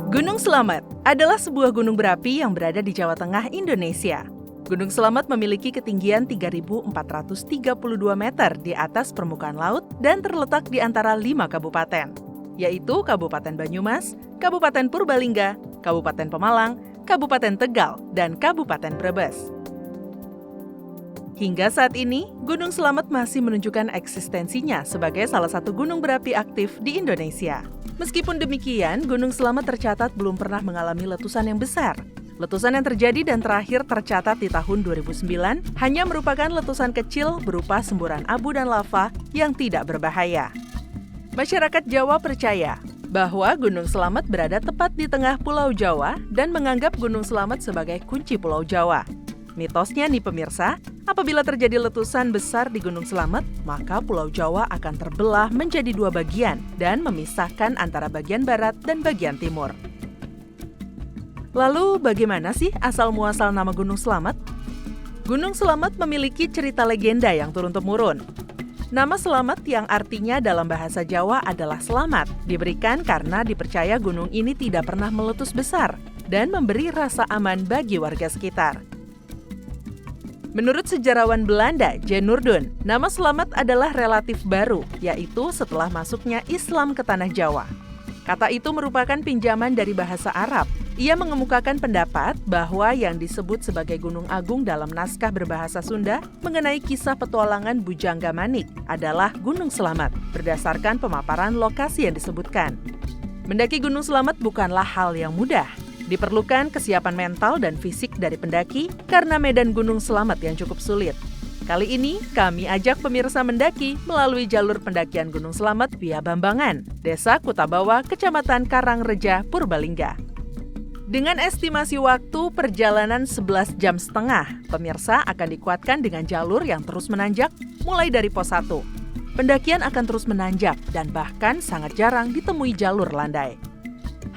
Gunung Slamet adalah sebuah gunung berapi yang berada di Jawa Tengah, Indonesia. Gunung Slamet memiliki ketinggian 3.432 meter di atas permukaan laut dan terletak di antara 5 kabupaten, yaitu Kabupaten Banyumas, Kabupaten Purbalingga, Kabupaten Pemalang, Kabupaten Tegal, dan Kabupaten Brebes. Hingga saat ini, Gunung Slamet masih menunjukkan eksistensinya sebagai salah satu gunung berapi aktif di Indonesia. Meskipun demikian, Gunung Slamet tercatat belum pernah mengalami letusan yang besar. Letusan yang terjadi dan terakhir tercatat di tahun 2009 hanya merupakan letusan kecil berupa semburan abu dan lava yang tidak berbahaya. Masyarakat Jawa percaya bahwa Gunung Slamet berada tepat di tengah Pulau Jawa dan menganggap Gunung Slamet sebagai kunci Pulau Jawa. Mitosnya nih pemirsa, apabila terjadi letusan besar di Gunung Slamet, maka Pulau Jawa akan terbelah menjadi 2 bagian dan memisahkan antara bagian barat dan bagian timur. Lalu bagaimana sih asal-muasal nama Gunung Slamet? Gunung Slamet memiliki cerita legenda yang turun-temurun. Nama Slamet yang artinya dalam bahasa Jawa adalah selamat, diberikan karena dipercaya gunung ini tidak pernah meletus besar dan memberi rasa aman bagi warga sekitar. Menurut sejarawan Belanda, Jan Noorden, nama Slamet adalah relatif baru, yaitu setelah masuknya Islam ke tanah Jawa. Kata itu merupakan pinjaman dari bahasa Arab. Ia mengemukakan pendapat bahwa yang disebut sebagai Gunung Agung dalam naskah berbahasa Sunda mengenai kisah petualangan Bujangga Manik adalah Gunung Slamet, berdasarkan pemaparan lokasi yang disebutkan. Mendaki Gunung Slamet bukanlah hal yang mudah. Diperlukan kesiapan mental dan fisik dari pendaki karena medan Gunung Slamet yang cukup sulit. Kali ini, kami ajak pemirsa mendaki melalui jalur pendakian Gunung Slamet via Bambangan, Desa Kutabawa, Kecamatan Karangreja, Purbalingga. Dengan estimasi waktu perjalanan 11,5 jam, pemirsa akan dikuatkan dengan jalur yang terus menanjak mulai dari pos 1. Pendakian akan terus menanjak dan bahkan sangat jarang ditemui jalur landai.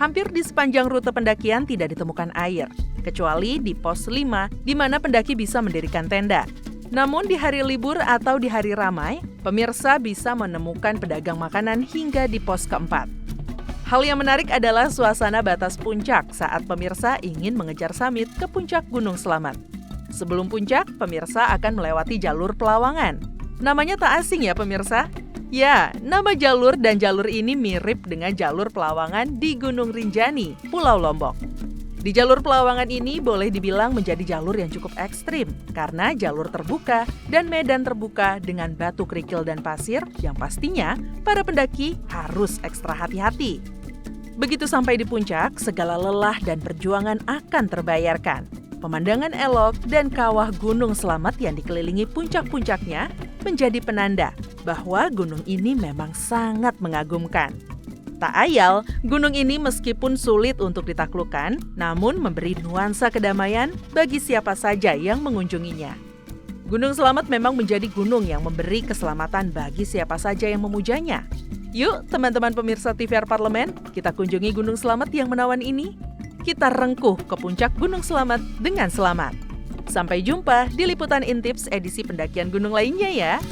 Hampir di sepanjang rute pendakian tidak ditemukan air, kecuali di pos 5 di mana pendaki bisa mendirikan tenda. Namun di hari libur atau di hari ramai, pemirsa bisa menemukan pedagang makanan hingga di pos keempat. Hal yang menarik adalah suasana batas puncak saat pemirsa ingin mengejar summit ke puncak Gunung Slamet. Sebelum puncak, pemirsa akan melewati jalur Pelawangan. Namanya tak asing ya pemirsa? Ya, nama jalur dan jalur ini mirip dengan jalur Pelawangan di Gunung Rinjani, Pulau Lombok. Di jalur Pelawangan ini boleh dibilang menjadi jalur yang cukup ekstrim karena jalur terbuka dan medan terbuka dengan batu kerikil dan pasir yang pastinya para pendaki harus ekstra hati-hati. Begitu sampai di puncak, segala lelah dan perjuangan akan terbayarkan. Pemandangan elok dan kawah Gunung Slamet yang dikelilingi puncak-puncaknya menjadi penanda bahwa gunung ini memang sangat mengagumkan. Tak ayal, gunung ini meskipun sulit untuk ditaklukkan, namun memberi nuansa kedamaian bagi siapa saja yang mengunjunginya. Gunung Slamet memang menjadi gunung yang memberi keselamatan bagi siapa saja yang memujanya. Yuk, teman-teman pemirsa TVR Parlemen, kita kunjungi Gunung Slamet yang menawan ini. Kita rengkuh ke puncak Gunung Slamet dengan selamat. Sampai jumpa di Liputan Intips edisi pendakian gunung lainnya ya.